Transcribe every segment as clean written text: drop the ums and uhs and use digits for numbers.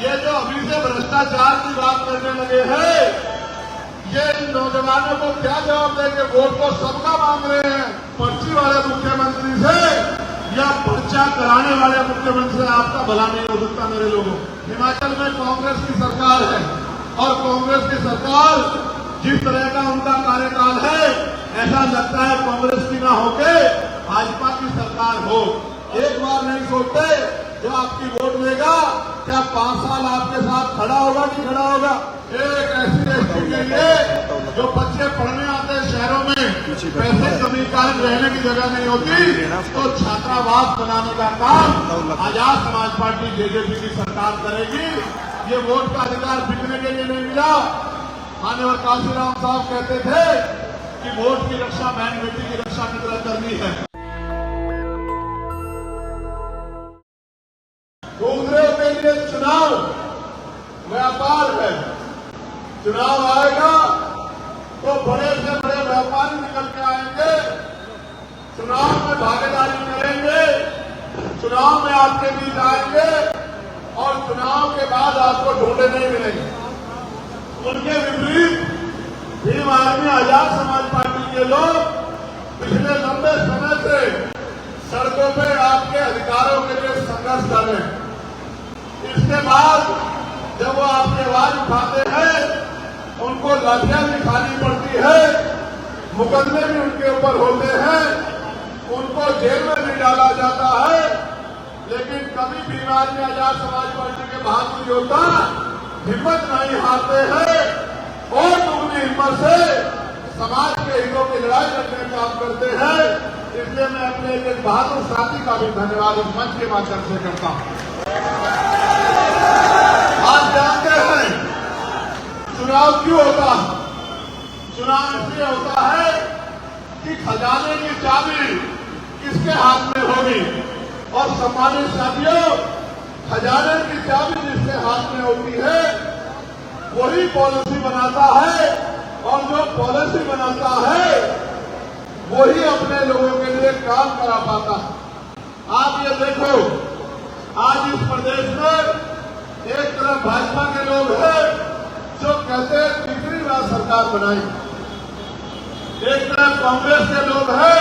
ये जो अभी से भ्रष्टाचार की बात करने लगे हैं, ये इन नौजवानों को क्या जवाब देंगे? वोट को सबका मांग रहे हैं, पर्ची वाले मुख्यमंत्री से या पर्चा कराने वाले मुख्यमंत्री से आपका भला नहीं हो सकता मेरे लोगों। हिमाचल में कांग्रेस की सरकार है और कांग्रेस की सरकार जिस तरह का उनका कार्यकाल है, ऐसा लगता है कांग्रेस की ना होके भाजपा की सरकार हो। एक बार नहीं सोचते जो आपकी वोट देगा क्या 5 साल आपके साथ खड़ा होगा कि खड़ा होगा? एक ऐसी एसटी के लिए जो बच्चे पढ़ने आते हैं शहरों में, पैसे कमी कारण रहने की जगह नहीं होती, तो छात्रावास बनाने का काम आजाद समाज पार्टी जेजेपी की सरकार करेगी। ये वोट का अधिकार बिकने के लिए नहीं मिला। माननीय काशीराम साहब कहते थे कि वोट की रक्षा बहन बेटी की रक्षा की तरह करनी है। दूसरे के लिए चुनाव व्यापार है। चुनाव आएगा तो बड़े से बड़े व्यापारी निकल के आएंगे, चुनाव में भागीदारी करेंगे, चुनाव में आपके बीच आएंगे और चुनाव के बाद आपको ढूंढे नहीं मिलेंगे। उनके विपरीत भीम आर्मी आजाद समाज पार्टी के लोग पिछले लंबे समय से सड़कों पे आपके अधिकारों के लिए संघर्ष कर रहे हैं। इसके बाद जब वो आपकी आवाज उठाते हैं, उनको लाठियां भी खानी पड़ती है, मुकदमे भी उनके ऊपर होते हैं, उनको जेल में भी डाला जाता है, लेकिन कभी भीम आर्मी आजाद समाज पार्टी के बहादुर योद्धा हिम्मत नहीं हारते हैं और दुगनी हिम्मत से समाज के हितों की लड़ाई लड़ने का काम करते हैं। इसलिए मैं अपने एक बहादुर साथी का भी धन्यवाद इस मंच के माध्यम से करता हूं। आप जानते हैं चुनाव क्यों होता है? चुनाव इसलिए होता है कि खजाने की चाबी किसके हाथ में होगी, और सम्मानित साथियों, खजाने की चाबी जिसके हाथ में होती है वही पॉलिसी बनाता है, और जो पॉलिसी बनाता है वही अपने लोगों के लिए काम करा पाता है। आप ये देखो, आज इस प्रदेश में एक तरफ भाजपा के लोग हैं जो कहते हैं तीसरी बार सरकार बनाई, एक तरफ कांग्रेस के लोग हैं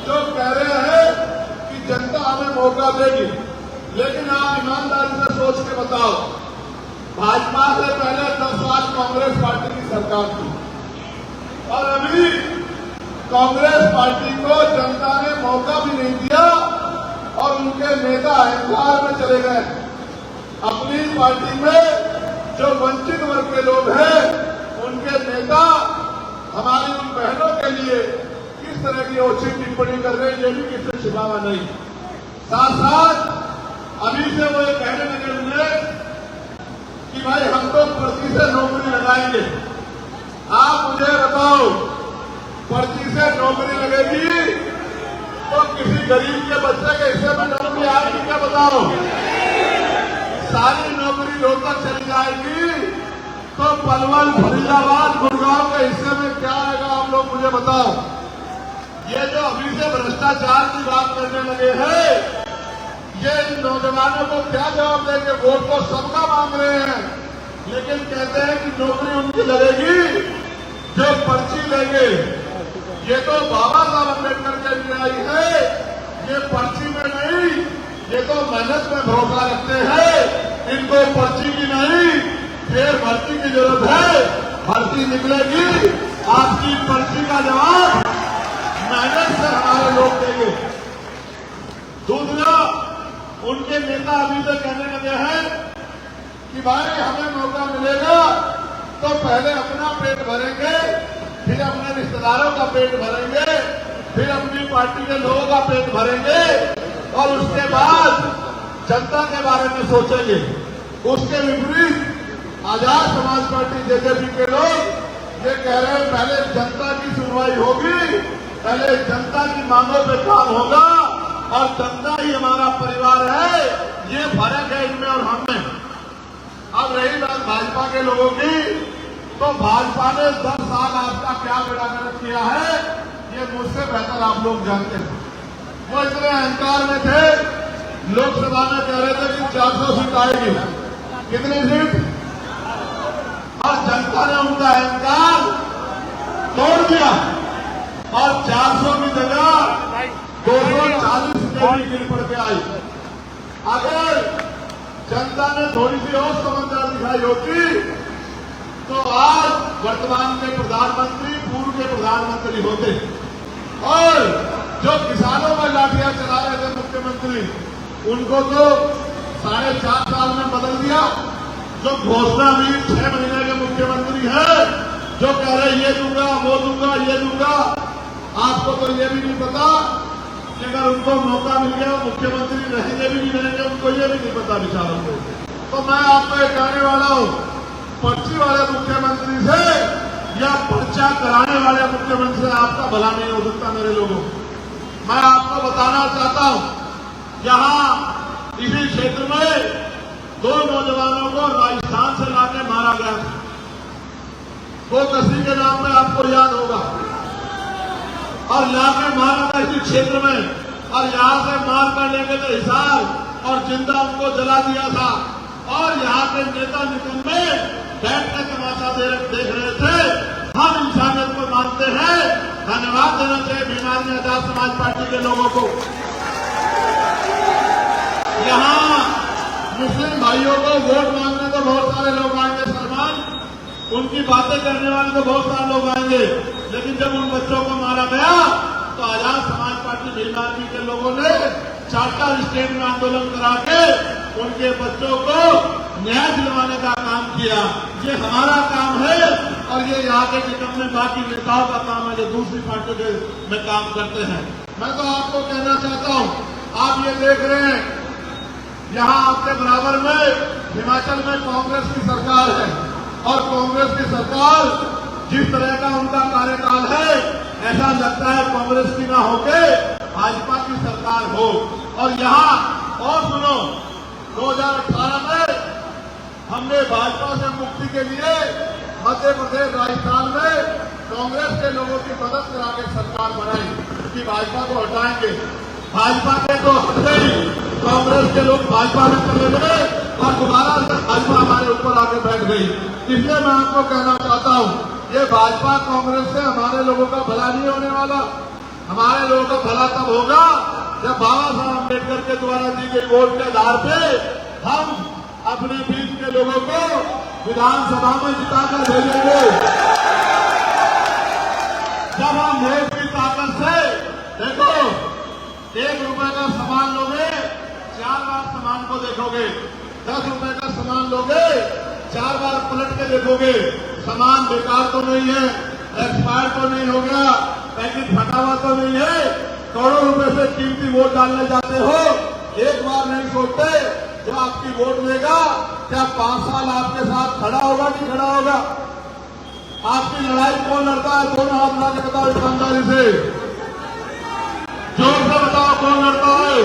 जो कह रहे हैं कि जनता हमें मौका देगी। लेकिन आप ईमानदारी से सोच के बताओ, भाजपा से पहले 10 साल कांग्रेस पार्टी की सरकार थी और अभी कांग्रेस पार्टी को जनता ने मौका भी नहीं दिया और उनके नेता अहंकार में चले गए। अपनी पार्टी में जो वंचित वर्ग के लोग हैं, उनके नेता हमारी उन बहनों के लिए किस तरह की ओछी टिप्पणी कर रहे हैं, ये भी किसी छिपावा नहीं। साथ साथ अभी से वो ये कहने लगे मुझे कि भाई हम तो पर्ची से नौकरी लगाएंगे। आप मुझे बताओ, पर्ची से नौकरी लगेगी तो किसी गरीब के बच्चे के हिस्से में नौकरी आएगी क्या? बताओ। सारी नौकरी रोहतक चली जाएगी तो पलवल, फरीदाबाद, गुड़गांव के हिस्से में क्या आएगा? आप लोग मुझे बताओ। ये जो अभी से भ्रष्टाचार की बात करने लगे हैं, ये इन नौजवानों को क्या जवाब देंगे? वोट को सबका मांग रहे हैं, लेकिन कहते हैं कि नौकरी उनकी लगेगी जो पर्ची लेंगे। ये तो बाबा साहब अम्बेडकर के लिए आई है, ये पर्ची में नहीं, ये तो मेहनत में भरोसा रखते हैं। इनको पर्ची की नहीं, फिर भर्ती की जरूरत है। भर्ती निकलेगी, आपकी पर्ची का जवाब मेहनत से हमारे लोग देंगे। दूसरा, उनके नेता अभी से कहने लगे हैं कि भाई हमें मौका मिलेगा तो पहले अपना पेट भरेंगे, फिर अपने रिश्तेदारों का पेट भरेंगे, फिर अपनी पार्टी के लोगों का पेट भरेंगे और उसके बाद जनता के बारे में सोचेंगे। उसके विपरीत आजाद समाज पार्टी जेजेपी के लोग ये कह रहे हैं पहले जनता की सुनवाई होगी, पहले जनता की मांगों पे काम होगा और जनता ही हमारा परिवार है। ये फर्क है इनमें और हम में। अब रही बात भाजपा के लोगों की, तो भाजपा ने 10 साल आपका क्या बेड़ा गर्क किया है, ये मुझसे बेहतर आप लोग जानते हैं। वो इतने अहंकार में थे, लोकसभा में कह रहे थे कि 400 सीट आएगी, कितनी सीट? और जनता ने उनका अहंकार तोड़ दिया और 400 की जगह 240 सीटें गिर पड़ के आई। अगर जनता ने थोड़ी सी और समझदारी दिखाई होती तो आज वर्तमान के प्रधानमंत्री पूर्व के प्रधानमंत्री होते। और जो किसानों में लाठियां चला रहे थे मुख्यमंत्री, उनको तो 4.5 साल में बदल दिया। जो घोषणा भी 6 महीने के मुख्यमंत्री हैं, जो कह रहे ये दूंगा वो दूंगा ये दूंगा, आपको तो ये भी नहीं पता कि अगर उनको मौका मिल गया मुख्यमंत्री रहेंगे भी नहीं रहेंगे, उनको ये भी नहीं पता बेचारों को। तो मैं आपको एक कहने वाला हूं, पर्ची वाले मुख्यमंत्री से या पर्चा कराने वाले मुख्यमंत्री से आपका भला नहीं हो सकता। मेरे लोगों, मैं आपको बताना चाहता हूं, यहां इसी क्षेत्र में 2 नौजवानों को राजस्थान से लाके मारा गया था। वो कसी के नाम में आपको याद होगा। और लाके मारा था इसी क्षेत्र में, और यहां से मार कर लेके तो हिसार और जिंदा उनको जला दिया था। और यहां के नेता निकम्मे बैठ कर तमाशा देख रहे थे। हम इंसानियत को मानते हैं, धन्यवाद देना चाहिए बीमारी आजाद समाज पार्टी के लोगों को। यहां मुस्लिम भाइयों को वोट मांगने तो बहुत सारे लोग आएंगे सलमान, उनकी बातें करने वाले तो बहुत सारे लोग आएंगे, लेकिन जब उन बच्चों को मारा गया तो आजाद समाज पार्टी भीम आर्मी के लोगों ने चार्टर स्टेट में आंदोलन करा के उनके बच्चों को न्याय दिलवाने का काम किया। ये हमारा काम है और ये यहाँ के निकम्मे बाकी नेताओं का काम है जो दूसरी पार्टी के में काम करते हैं। मैं तो आपको कहना चाहता हूँ, आप ये देख रहे हैं यहाँ आपके बराबर में हिमाचल में कांग्रेस की सरकार है, और कांग्रेस की सरकार जिस तरह का उनका कार्यकाल है, ऐसा लगता है कांग्रेस की ना होके भाजपा की सरकार हो। और यहाँ और सुनो, 2018 में हमने भाजपा से मुक्ति के लिए मध्य प्रदेश राजस्थान में कांग्रेस के लोगों की मदद करा के सरकार बनाई कि भाजपा को हटाएंगे। भाजपा के तो हटते ही कांग्रेस के लोग भाजपा में चले गए और दोबारा से भाजपा हमारे ऊपर आके बैठ गई। इसलिए मैं आपको कहना चाहता हूँ, ये भाजपा कांग्रेस से हमारे लोगों का भला नहीं होने वाला। हमारे लोगों का भला तब होगा जब बाबा साहब अम्बेडकर के द्वारा दी गई वोट के आधार पे हम अपने बीच के लोगों को विधानसभा में जिताकर भेजेंगे। जब हम वोट की ताकत से, देखो, 1 रुपए का सामान लोगे 4 बार सामान को देखोगे, 10 रुपए का सामान लोगे 4 बार पलट के देखोगे। सामान बेकार तो नहीं है, एक्सपायर तो नहीं हो गया, पैकेट फटा हुआ तो नहीं है। करोड़ों रुपए से कीमती वोट डालने जाते हो, एक बार नहीं सोचते जो आपकी वोट देगा क्या 5 साल आपके साथ खड़ा होगा कि खड़ा होगा। आपकी लड़ाई कौन लड़ता है? दोनों हाथ ला के बताओ ईमानदारी से, जोर से बताओ कौन लड़ता है,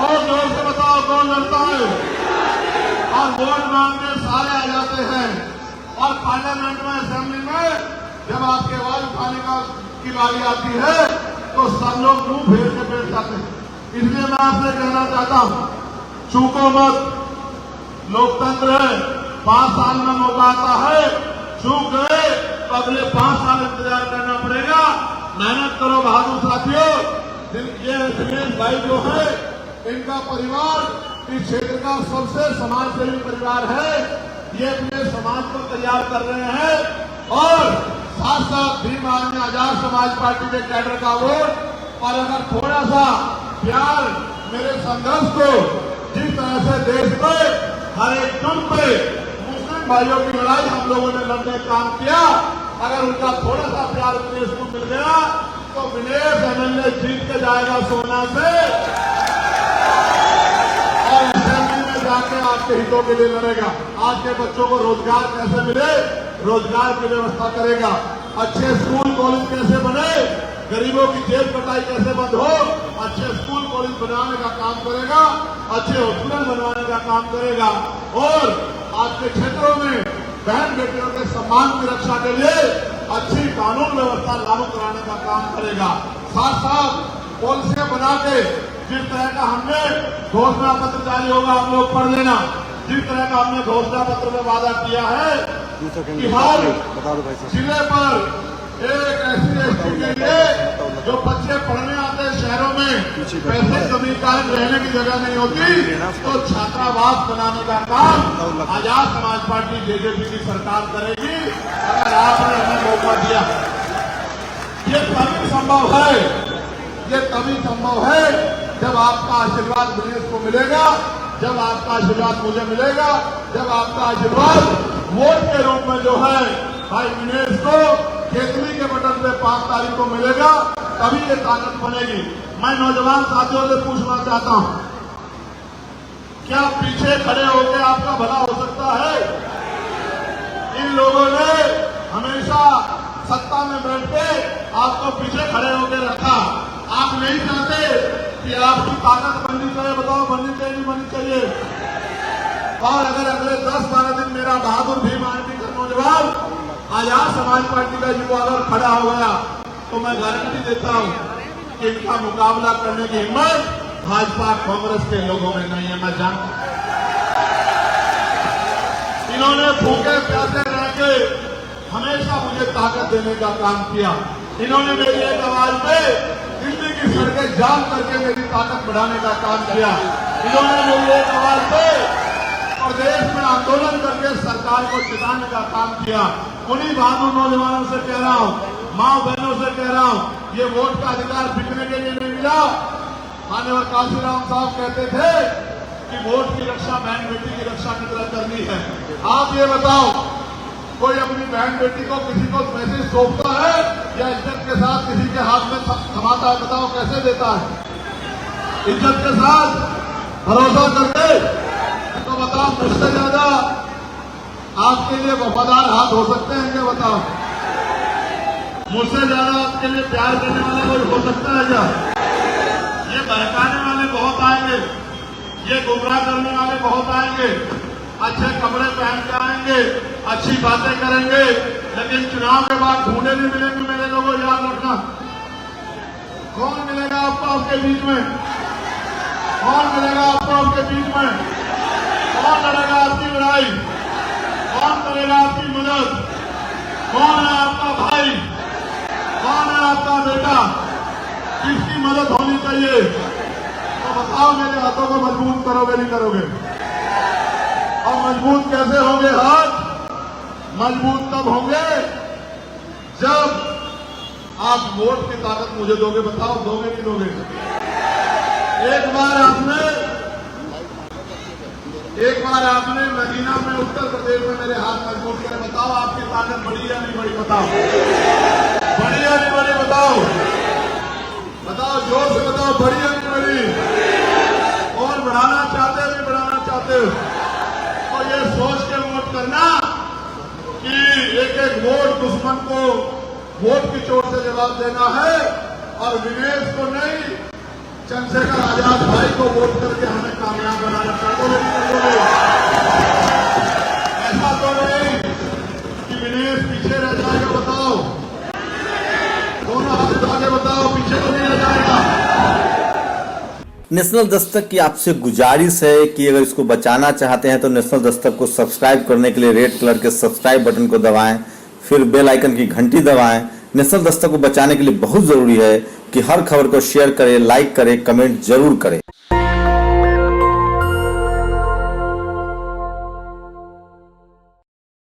और जोर से बताओ कौन लड़ता है। और वोट मांगने सारे आ जाते हैं, और पार्लियामेंट में असेंबली में जब आपकी आवाज उठाने की बारी आती है तो सब लोग मुंह फेर के बैठ जाते हैं। इसलिए मैं आपसे कहना चाहता हूं, चूको मत, लोकतंत्र है, 5 साल में मौका आता है, चूक गए तो अगले 5 साल इंतजार करना पड़ेगा। मेहनत करो बहादुर साथियों। ये दिनेश भाई जो है, इनका परिवार इस क्षेत्र का सबसे समाजसेवी परिवार है। ये अपने समाज को तैयार कर रहे हैं और साथ साथ भीम आर्मी आजाद समाज पार्टी के कैडर का वोट, और अगर थोड़ा सा प्यार मेरे संघर्ष को, जिस तरह से देश में हर एक जुग पे मुस्लिम भाइयों की लड़ाई हम लोगों ने लड़ने का काम किया, अगर उनका थोड़ा सा प्यार विनेश को मिल गया तो विनेश एमएलए जीत के जाएगा सोना से, और असेंबली में जाके आपके हितों के लिए लड़ेगा। आज के बच्चों को रोजगार कैसे मिले, रोजगार की व्यवस्था करेगा। अच्छे स्कूल कॉलेज कैसे बने, गरीबों की जेब कटाई कैसे बंद हो, अच्छे स्कूल कॉलेज बनाने का काम करेगा, अच्छे हॉस्पिटल बनवाने का काम करेगा, और आज के क्षेत्रों में बहन बेटियों के सम्मान की रक्षा के लिए अच्छी कानून व्यवस्था लागू कराने का काम करेगा। साथ साथ पॉलिसियां बना के, जिस तरह का हमने घोषणा पत्र जारी होगा आप लोग पढ़ लेना, जिस तरह का हमने घोषणा पत्र में वादा किया है कि हर जिले पर एक ऐसी एसटी के लिए जो बच्चे पढ़ने आते हैं शहरों में, पैसे कमी कारण रहने की जगह नहीं होती, तो छात्रावास बनाने का काम आजाद समाज पार्टी जेजेपी की सरकार करेगी अगर आपने हमें मौका दिया। ये तभी संभव है, ये तभी संभव है जब आपका आशीर्वाद विनेश को मिलेगा, जब आपका आशीर्वाद मुझे मिलेगा, जब आपका आशीर्वाद वोट के रूप में जो है भाई विनेश को केतली के बटन पे 5 तारीख को मिलेगा, तभी ये ताकत बनेगी। मैं नौजवान साथियों से पूछना चाहता हूं, क्या पीछे खड़े होकर आपका भला हो सकता है? इन लोगों ने हमेशा सत्ता में बैठ के आपको पीछे खड़े होकर रखा। आप नहीं चाहते कि आपकी ताकत बननी चाहिए? बताओ, बननी चाहिए नहीं बननी चाहिए? और अगर अगले 10-12 दिन मेरा बहादुर भीम आर्मी का नौजवान आजाद समाज पार्टी का युवा अगर खड़ा हो गया तो मैं गारंटी देता हूं कि इनका मुकाबला करने की हिम्मत भाजपा कांग्रेस के लोगों में नहीं है। मैं जानता हूं इन्होंने भूखे प्यासे रह के हमेशा मुझे ताकत देने का काम किया। इन्होंने मेरी एक आवाज पे दिल्ली की सड़कें जाम करके मेरी ताकत बढ़ाने का काम किया। इन्होंने मेरी एक आवाज पे प्रदेश में आंदोलन करके सरकार को जिताने का काम किया। उन्हीं बहादुर नौजवानों से कह रहा हूं, माँ बहनों से कह रहा हूं, ये वोट का अधिकार बिकने के लिए नहीं मिला। माननीय काशीराम साहब कहते थे कि वोट की रक्षा बहन बेटी की रक्षा की तरह करनी है। आप ये बताओ, कोई अपनी बहन बेटी को किसी को मैसेज सौंपता है या इज्जत के साथ किसी के हाथ में थमाता है? बताओ कैसे देता है? इज्जत के साथ, भरोसा करके। तो बताओ, मुझसे ज्यादा आपके लिए वफादार हाथ हो सकते हैं क्या? बताओ, मुझसे ज्यादा आपके लिए प्यार करने वाला कोई हो सकता है क्या? ये बहकाने वाले बहुत आएंगे, ये गुमराह करने वाले बहुत आएंगे, अच्छे कपड़े पहन के आएंगे, अच्छी बातें करेंगे, लेकिन चुनाव के बाद ढूंढे नहीं मिलेंगे। मेरे लोगों, याद रखना, कौन मिलेगा आपको आपके बीच में? कौन मिलेगा आपको आपके बीच में? कौन लड़ेगा आपकी लड़ाई? कौन करेगा आपकी मदद? कौन है आपका भाई? कौन है आपका बेटा? किसकी मदद होनी चाहिए? तो बताओ, मेरे हाथों को मजबूत करोगे नहीं करोगे? और मजबूत कैसे होंगे हाथ? मजबूत तब होंगे जब आप वोट की ताकत मुझे दोगे। बताओ, दोगे नहीं दोगे? एक बार आपने मदीना में, उत्तर प्रदेश में मेरे हाथ मजबूत करे। बताओ, आपकी ताकत बढ़ी या नहीं बढ़ी? बताओ, बढ़ी या नहीं बढ़ी? बताओ, बताओ, जोर से बताओ, बढ़ी या नहीं बढ़ी? और बढ़ाना चाहते हो नहीं बढ़ाना चाहते हो? तो ये सोच के वोट करना कि एक एक वोट दुश्मन को वोट की चोट से जवाब देना है, और विनेश को नहीं, चंद्रशेखर आजाद भाई को वोट करके हमें कामयाब बनाना चाहते हो। ऐसा तो नहीं कि विनेश पीछे रह जाएगा। बताओ, दोनों हाथ उठा के बताओ, पीछे तो नहीं रह जाएगा। नेशनल दस्तक की आपसे गुजारिश है कि अगर इसको बचाना चाहते हैं तो नेशनल दस्तक को सब्सक्राइब करने के लिए रेड कलर के सब्सक्राइब बटन को दबाएं, फिर बेल आइकन की घंटी दबाएं। नेशनल दस्तक को बचाने के लिए बहुत जरूरी है कि हर खबर को शेयर करें, लाइक करें, कमेंट जरूर करें।